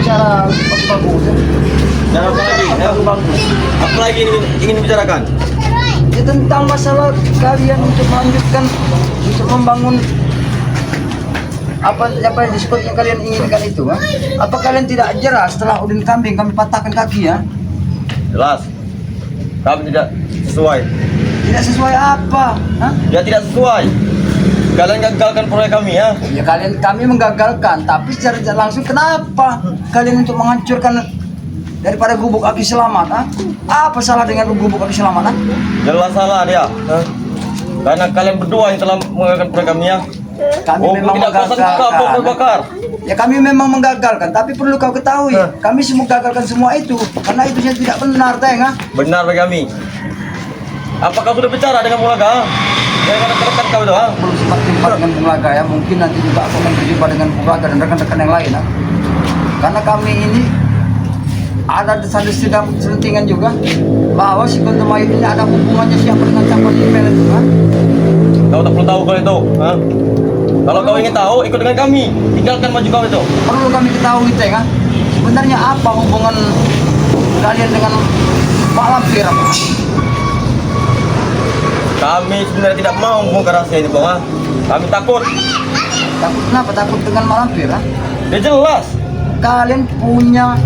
bicara bagus. Dan apa lagi? Apa lagi ingin dibicarakan? Ya, tentang masalah kalian untuk melanjutkan, untuk membangun apa yang disebut yang kalian inginkan itu, ha? Apa kalian tidak jelas setelah udin kambing kami patahkan kaki, ya? Jelas. Kami tidak sesuai. Tidak sesuai apa? Hah? Ya tidak sesuai. Kalian gagalkan proyek kami ya. Ya kami menggagalkan, tapi secara tidak langsung kenapa kalian untuk menghancurkan daripada gubuk api selamat, ha? Apa salah dengan gubuk api selamat, ha? Jelas salah dia. Karena kalian berdua yang telah menggagalkan proyek kami ya. Kami memang tidak kuasa bakar. Ya kami memang menggagalkan, tapi perlu kau ketahui, kami semua gagalkan semua itu karena itu yang tidak benar, Teng, ha? Benar bagi kami. Apakah sudah bicara dengan Mulaga? Dengan rekan-rekan kau itu, ha? Belum sempat jumpa dengan Bung Laga, ya. Mungkin nanti juga aku akan berjumpa dengan Bung Laga dan rekan-rekan yang lain, ha? Karena kami ini ada selentingan juga bahwa si Kontomayu ini ada hubungannya siapa dengan campur email itu, ha? Kau tak perlu tahu kalau itu, ha? Kalau kau ingin tahu, ikut dengan kami. Tinggalkan maju kau itu. Perlu kami ketahui, Teng, ha? Sebenarnya apa hubungan kalian dengan Pak Lampir? Kami sebenarnya tidak mau membongkar rahasia ini, Bang, ha? Kami takut. Takut kenapa? Takut dengan Pak Lampir, ha? Dia jelas. Kalian punya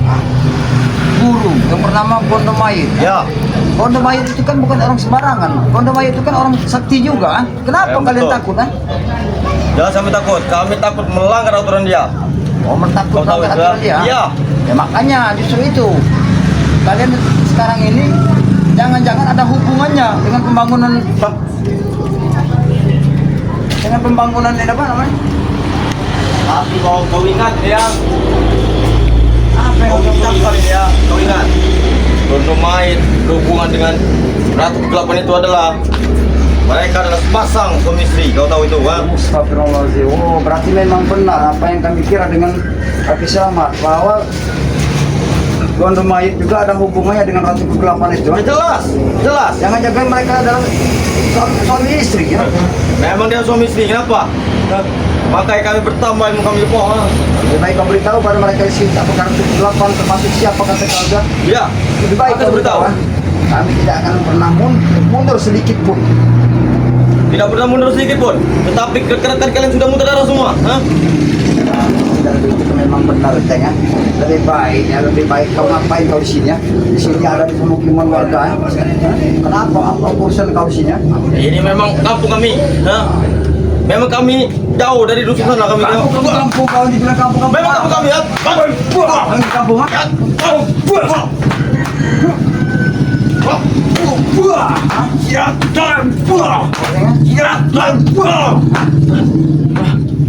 guru yang bernama Gondomayit. Ya. Gondomayit itu kan bukan orang sembarangan. Gondomayit itu kan orang sakti juga, ha? Kenapa Ya, kalian betul. takut, ha? Jelas kami takut. Kami takut melanggar aturan dia. Oh, takut Kau tahu melanggar itu, aturan dia? Iya. Ya makanya justru itu. Kalian sekarang ini jangan-jangan ada hubungannya dengan pembangunan ini apa namanya? Tapi kau ingat ya. Apa yang Kau kau ucapkan ya. Kau ingat. Gondomayit berhubungan dengan Ratu Kegelapan itu adalah mereka adalah sepasang suami istri. Kau tahu itu, ha? Astagfirullahaladzim. Oh, berarti memang benar apa yang kami kira dengan Api Selamat, bahwa Gondomayit juga ada hubungannya dengan Ratu Kegelapan itu. Ya, jelas, jelas. Jangan-jangan mereka adalah suami istri, ya? Memang dia suami istri. Kenapa? Makanya kami bertambah ilmu kami bohong. Lebih baik kau beritahu pada mereka isi apakah Ratu Kegelapan termasuk siapa kata keluarga. Ya. Lebih baik Akan kau beritahu. beritahu. Kami tidak akan pernah mundur sedikit pun. Tidak pernah mundur sedikit pun. Tetapi rekan-rekan kalian sudah muntah darah semua, ha? Dan itu memang benar, Teng, ya. Lebih baik kau ngapain kau di sini, ya? Di sini ada di pemukiman warga, ya. Kenapa? Apa urusan kau di sini, ya? Ini memang kampung kami, ha? Memang kami jauh dari dusun sana kami. Kampung kau dibilang kampung. Memang kampung kami, ya? Kampung, ha?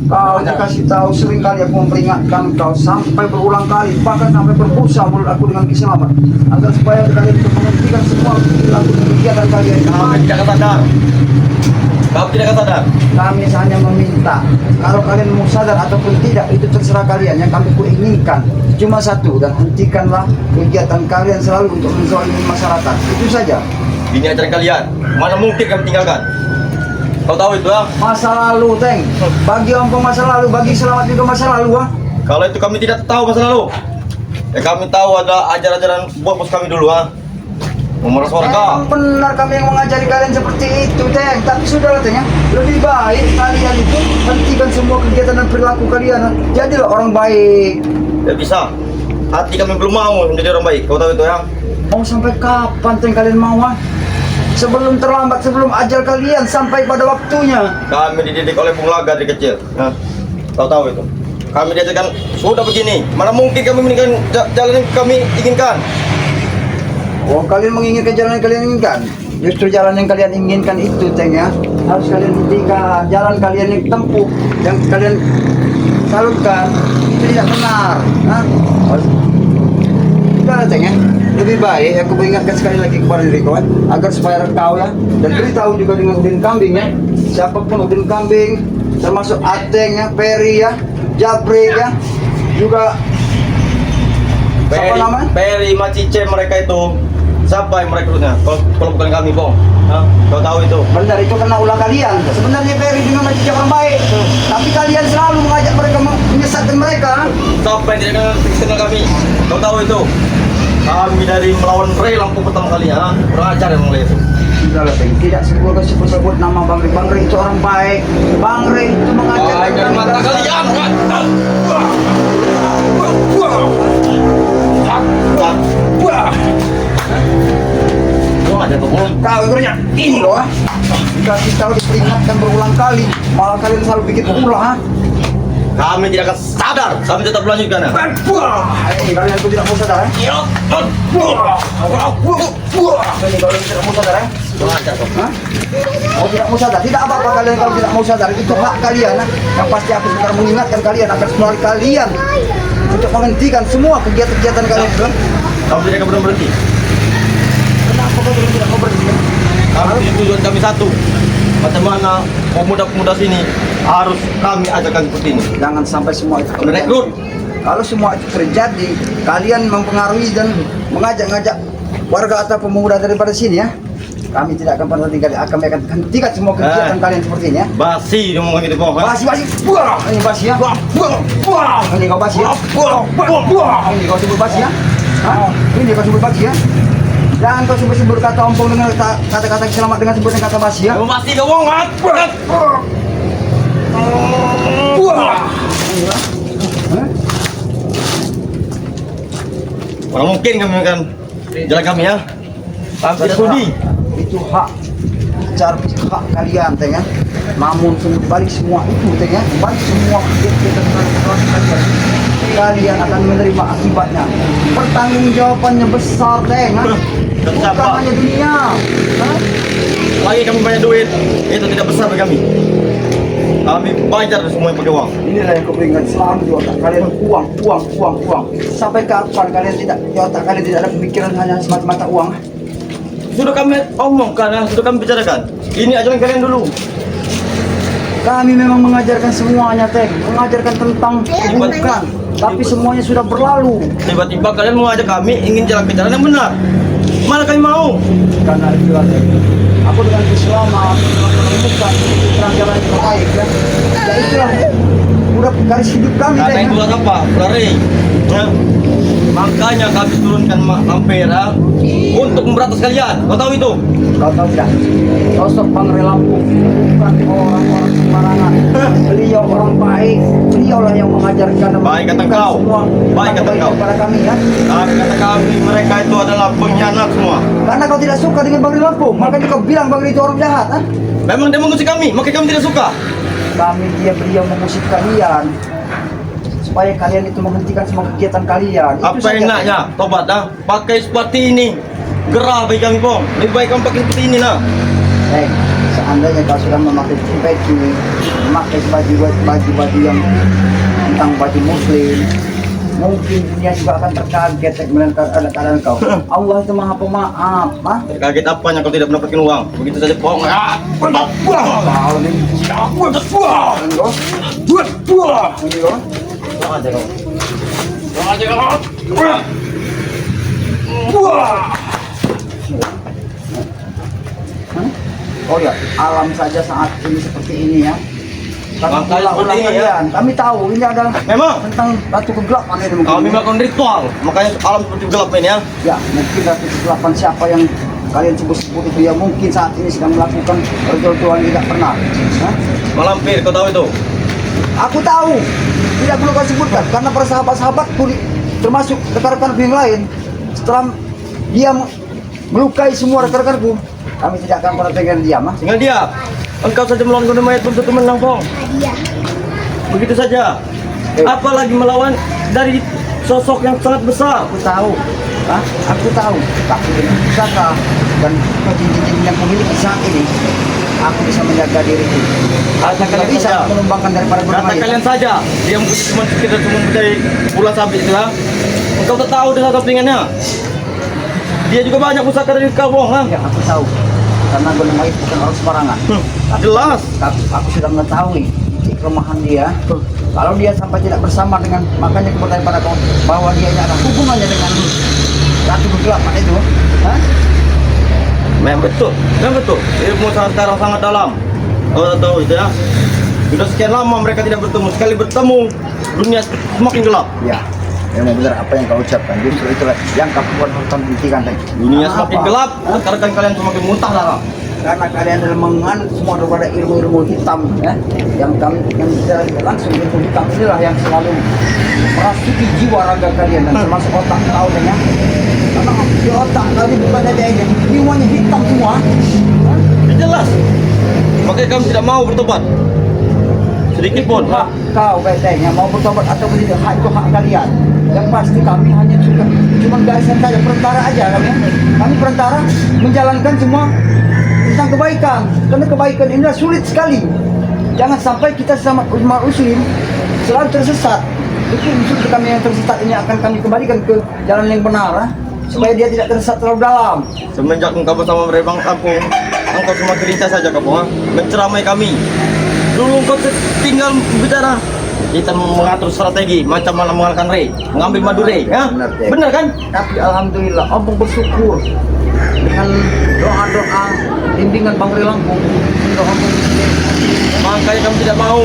Kau dikasih tahu sering kali aku memperingatkan kau sampai berulang kali, bahkan sampai berbusa mulut aku dengan Kiselamat agar supaya kalian untuk menghentikan semua perilaku kegiatan kalian. Kami tidak akan sadar. Kami tidak akan sadar. Kami hanya meminta, kalau kalian mau sadar ataupun tidak itu terserah kalian. Yang kami inginkan cuma satu, dan hentikanlah kegiatan kalian selalu untuk menzalimi masyarakat. Itu saja. Ini ajaran kalian. Mana mungkin kami tinggalkan? Kau tahu itu, ha? Masa lalu, Teng. Bagi Ompong masa lalu, bagi Selamat juga masa lalu, ha? Kalau itu kami tidak tahu masa lalu. Ya kami tahu ada ajaran-ajaran bos kami dulu, ha? Memeras warga. Memang benar kami yang mengajari kalian seperti itu, Teng. Tapi sudahlah, Teng, ya. Lebih baik kalian itu hentikan semua kegiatan dan perilaku kalian, ha? Jadilah orang baik. Tidak bisa. Hati kami belum mau menjadi orang baik. Kau tahu itu, ya? Mau sampai kapan, Teng, kalian mau, ha? Sebelum terlambat, sebelum ajal kalian sampai pada waktunya. Kami dididik oleh Bung Laga dari kecil. Nah, kau tahu itu. Kami diajarkan sudah begini. Mana mungkin kami meninggalkan jalan yang kami inginkan? Oh, kalian menginginkan jalan yang kalian inginkan. Justru jalan yang kalian inginkan itu, Teng, ya. Harus kalian hentikan. Jalan kalian yang tempuh, yang kalian salurkan, itu tidak benar. Nah, sudah, Teng, ya. Lebih baik aku mengingatkan sekali lagi kepada diri kau, agar supaya kau, ya, dan beritahu juga dengan Udin Kambing, ya. Siapapun Udin Kambing, termasuk Ateng, ya, Peri, ya, Japri, ya, juga siapa namanya? Peri, Macice mereka itu Siapa yang merekrutnya? Kalau bukan kami, Bong. Hah? Kau tahu itu? Benar, itu kena ulah kalian. Sebenarnya Ferry juga masih orang baik, tapi kalian selalu mengajak mereka, menyesatkan mereka. Siapa yang tidak kenal kami? Kau tahu itu? Kami dari melawan Ray lampu pertama kali, ha? Kurang ajar yang mulai itu. Sudahlah, Bang. Tidak sebut nama Bang Ray. Bang Ray itu orang baik. Bang Ray itu mengajak Baik dari mata kalian, kan? Kau aja tuh, Bong. Kau ikurnya ini loh, ah. Dikasih tahu diperingatkan berulang kali, malah kalian selalu bikin ulah, ha? Kami tidak akan sadar. Kami tetap melanjutkan, ya? Ini kalian itu tidak mau sadar, eh? Ini kalian tidak mau sadar, eh? Kurang ajar, Bong. Hah? Oh, tidak mau sadar? Tidak apa-apa kalian kalau tidak mau sadar. Itu hak kalian, ha? Yang pasti aku sebentar mengingatkan kalian akan melalui kalian untuk menghentikan semua kegiatan-kegiatan kalian. Kamu tidak akan berhenti. Kenapa kau belum tidak mau berhenti? Kami tujuan kami satu. Macam mana pemuda-pemuda sini harus kami ajarkan seperti ini. Jangan sampai semua itu Merekrut. Kalau semua itu terjadi, kalian mempengaruhi dan mengajak-ngajak warga atau pemuda daripada sini, ya. Kami tidak akan pernah tinggal, kami akan hentikan semua kegiatan kalian seperti ini, ya. Basi dia ngomong gitu, Bong. Basi, buah. Ini basi, ya. Buah. Ini kau basi, ya. Buah. Ini kau sebut basi, ya. Hah? Ini kau sebut basi, ya. Jangan kau sebut-sebut kata ompong dengan kata-kata selamat dengan sebutan kata basi, ya. Kamu pasti kau bohong, kan? Buah. Inilah. Hah? Mana mungkin kami akan jalan kami, ya? Kami tidak sudi. Itu hak cara hak kalian, teh, ya. Namun balik semua itu, teh, ya. Balik semua kegiatan kalian, kalian akan menerima akibatnya. Pertanggungjawabannya besar, teh, ya. Bukan Siapa? hanya dunia, hah? Lagi kami banyak duit, itu tidak besar bagi kami. Kami bayar semua yang pakai uang. Inilah yang kau berikan selalu di otak kalian, uang. Sampai kapan kalian tidak di otak kalian tidak ada pemikiran hanya semata-mata uang? Sudah kami omongkan, ya? Sudah kami bicarakan. Ini ajaran kalian dulu. Kami memang mengajarkan semuanya, teh, mengajarkan tentang keburukan, tapi semuanya sudah berlalu. Tiba-tiba kalian mau ajak kami ingin jalan ke jalan yang benar. Mana kami mau? Karena itulah, teh, aku dengan Islam menemukan terang jalan yang baik, ya. Ya itulah udah garis hidup kami, Karena teh, ya. itulah apa? Lari. Ya. Makanya kami turunkan mampir, ya, untuk memberantas kalian. Kau tahu itu? Kau tahu tidak? Sosok Bang Ray Lampung bukan orang-orang sembarangan. Beliau orang baik. Beliaulah yang mengajarkan dan Baik kata menunjukkan kau. semua Baik kata kebaikan kau. kepada kami, ya. Kami kata kami mereka itu adalah pengkhianat semua. Karena kau tidak suka dengan Bang Ray Lampung, makanya kau bilang Bang Ray itu orang jahat, ha? Memang dia mengusik kami, makanya kami tidak suka. Beliau mengusik kalian supaya kalian itu menghentikan semua kegiatan kalian. Itu Apa saja. enaknya? Tobat, dah. Pakai seperti ini. Gerah bagi kami, Bong. Lebih baik kamu pakai seperti ini, nah. Seandainya kau sudah memakai baju, memakai baju yang tentang baju muslim, mungkin dunia juga akan terkaget melihat keadaan kau. Allah itu maha pemaaf, ha? Kaget apanya kalau tidak mendapatkan uang? Begitu saja, Bong. Kau ini, ini loh. Kurang aja kau. Kurang aja kau. Oh ya, alam saja saat ini seperti ini, ya. Karena Makanya ulah-ulah seperti ini, ya. kalian, kami tahu ini adalah Memang. tentang ratu kegelapan ini mungkin. Kami melakukan ritual, makanya alam seperti gelap ini, ya. Ya, mungkin ratu kegelapan siapa yang kalian sebut-sebut itu, ya mungkin saat ini sedang melakukan ritual yang tidak pernah. Hah? Malampir, kau tahu itu? Aku tahu, tidak perlu kau sebutkan karena para sahabat-sahabatku termasuk rekan-rekanku yang lain, setelah dia melukai semua rekan-rekanku, kami tidak akan pernah tinggal diam, ha? Tinggal dia. Engkau saja melawan gunung mayat belum tentu menang, Bong. Begitu saja. Apalagi melawan dari sosok yang sangat besar. Aku tahu, ha? Aku tahu. Tapi dengan pusaka dan cincin-cincin yang memiliki saat ini, aku bisa menjaga diriku. Aku Kata tidak kalian bisa saja. menumbangkan daripada gunung Kata mayat. kalian saja, dia mungkin cuma kita cuma mencari ular sabit, ya. Engkau tak tahu dengan sampingannya. Dia juga banyak pusaka dari kau, Bong, ha? Ya, aku tahu. Karena gunung mayat bukan orang sembarangan. Jelas. Tapi aku sudah mengetahui titik kelemahan dia. Kalau dia sampai tidak bersama dengan, makanya aku bertanya pada kau bahwa dia ini ada hubungannya dengan ratu kegelapan itu. Hah? Memang betul. Ilmu sekarang sangat dalam. Oh, tahu itu ya. Sudah sekian lama mereka tidak bertemu. Sekali bertemu, dunia semakin gelap. Ya, memang benar apa yang kau ucapkan. Justru itulah yang kau buat tentang hentikan tadi. Dunia semakin gelap, sekarang kalian semakin muntah darah. Karena kalian adalah menganut semua daripada ilmu-ilmu hitam, ya. Yang kita langsung ilmu hitam inilah yang selalu merasuki jiwa raga kalian dan termasuk otak kau dan ya. Karena di otak kau ini bukan ada aja, jiwanya hitam semua. Jelas. Makanya kami tidak mau bertobat. Sedikit pun. Hak kau baiknya mau bertobat atau tidak, hak itu hak kalian. Yang pasti kami hanya cuma garisan saja, perantara aja kami. Kami perantara menjalankan semua tentang kebaikan. Karena kebaikan ini sulit sekali. Jangan sampai kita sesama umat muslim selalu tersesat. Itu justru kami yang tersesat ini akan kami kembalikan ke jalan yang benar, supaya dia tidak tersesat terlalu dalam. Semenjak engkau bersama Bang Kampung, engkau semakin lincah saja kamu, menceramai kami. Dulu engkau tinggal bicara, kita mengatur strategi macam mana mengalahkan Rey, mengambil Madure, ya? Benar kan? Tapi alhamdulillah, Om bersyukur dengan doa-doa bimbingan Bang Rey Lampung. Makanya kami tidak mau.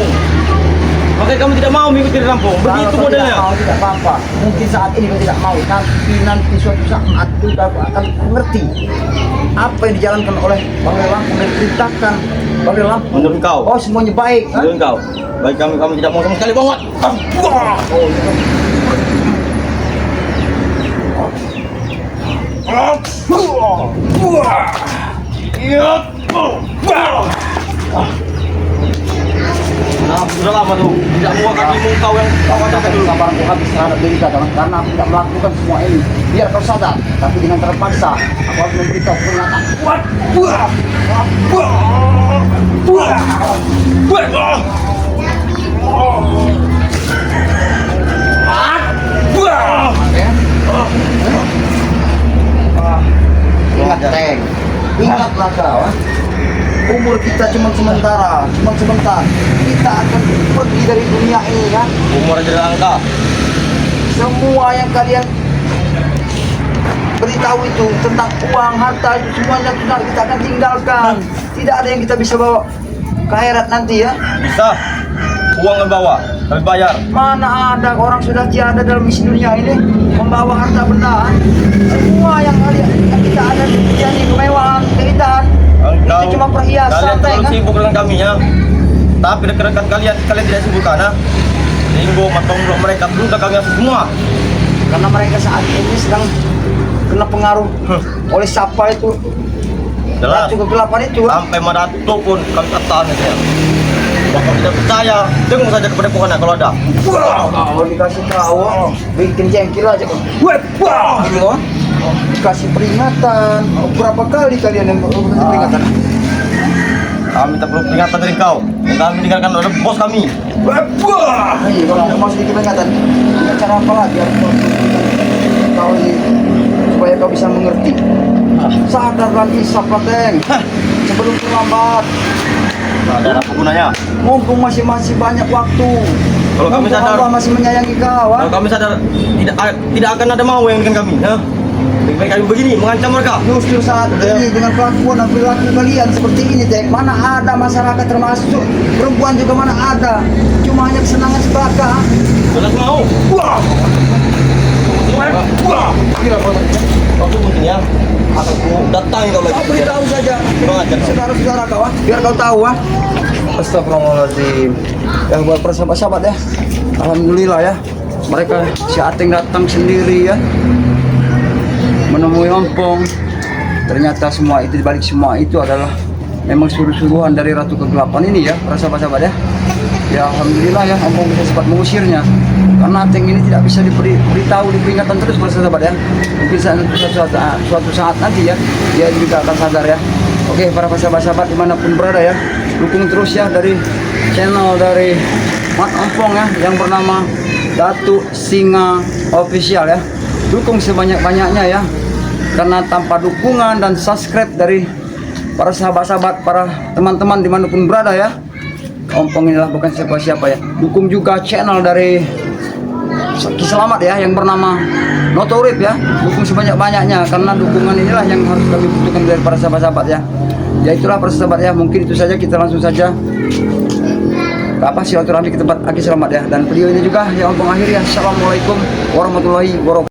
Makanya kami tidak mau mengikuti Lampung. Begitu Kalau modelnya. tidak mau, tidak apa-apa. Mungkin saat ini kau tidak mau, tapi nanti suatu saat kita akan mengerti apa yang dijalankan oleh Bang Rey Lampung dan diperintahkan Bang Rey Lampung. Menurut kau? Oh, semuanya baik. Menurut kau? Baik kami tidak mau sama sekali banget. Oh, itu. Nah, sudah lama tuh. Tidak mau kaki kau yang kau ajarkan dulu. Sabar aku habis terhadap diri kau, karena aku tidak melakukan semua ini. Biar kau sadar, tapi dengan terpaksa aku harus memberitahu peringatan. Ingat, Teng. Ingatlah kau. Umur kita cuma sebentar. Kita akan pergi dari dunia ini, ya. Umur aja dah angka. Semua yang kalian beritahu itu tentang uang, harta itu semuanya kita akan tinggalkan. Tidak ada yang kita bisa bawa ke akhirat nanti, ya. Bisa. Uang yang bawa, kami bayar. Mana ada orang sudah tiada dalam isi dunia ini membawa harta benda. Semua yang kita ada di dunia ini, kemewahan, keindahan, itu cuma perhiasan. Kalian terlalu kan? sibuk dengan kami, ya. Tapi rekan-rekan kalian tidak sibuk kan? Linggo, matong mereka tunda kami semua. Karena mereka saat ini sedang kena pengaruh oleh siapa itu? Jelas. Ratu kegelapan itu. Sampai Madato pun kami tahan ya. Kalau tidak percaya, dengung saja kepada Tuhan kalau ada. Kalau dikasih tahu, bikin jengkel aja. Wah, gitu. Dikasih peringatan. Berapa kali kalian yang peringatan? Kami tak perlu peringatan dari kau. Yang kami dengarkan oleh bos kami. Wah, iya, kalau ada masih dikit peringatan. Ini cara apa lagi? Kau ini supaya kau bisa mengerti. Sadar lagi, Sapateng. Sebelum terlambat. Ada apa gunanya? Mumpung masih banyak waktu. Kalau kami Mumpung sadar, Allah masih menyayangi kau, kalau kami sadar tidak akan ada mau yang dengan kami, ya. Lebih baik kami begini mengancam mereka. Justru saat ini dengan kelakuan dan perilaku kalian seperti ini, Tek, mana ada masyarakat termasuk perempuan juga mana ada, cuma hanya kesenangan sebaka. Jelas mau. Wah, Kira waktu mungkin ya. Aku datang kau lagi. kau beritahu saja Kurang ajar kau. saudara-saudara kau, biar kau tahu. Astagfirullahaladzim. Ya buat persahabat-sahabat ya, alhamdulillah ya, mereka si Ateng datang sendiri ya, menemui Ompong. Ternyata semua itu, dibalik semua itu adalah memang suruh-suruhan dari Ratu Kegelapan ini ya, para sahabat-sahabat ya. Ya alhamdulillah ya, Ompong bisa sempat mengusirnya. Karena Ateng ini tidak bisa diberitahu, diperingatkan terus para sahabat ya. Mungkin suatu saat nanti ya, dia juga akan sadar ya. Oke, para sahabat-sahabat dimanapun berada ya, dukung terus ya dari channel dari Mat Ompong ya, yang bernama Datuk Singa Official ya. Dukung sebanyak-banyaknya ya, karena tanpa dukungan dan subscribe dari para sahabat-sahabat, para teman-teman dimanapun berada ya, Ompong inilah bukan siapa-siapa ya. Dukung juga channel dari Ki Selamat ya, yang bernama notorip ya, dukung sebanyak-banyaknya, karena dukungan inilah yang harus kami butuhkan dari para sahabat-sahabat ya. Ya itulah para sahabat ya, mungkin itu saja, kita langsung saja silaturahmi ke tempat Aki Selamat ya. Dan video ini juga yang mengakhiri ya. Assalamualaikum warahmatullahi wabarakatuh.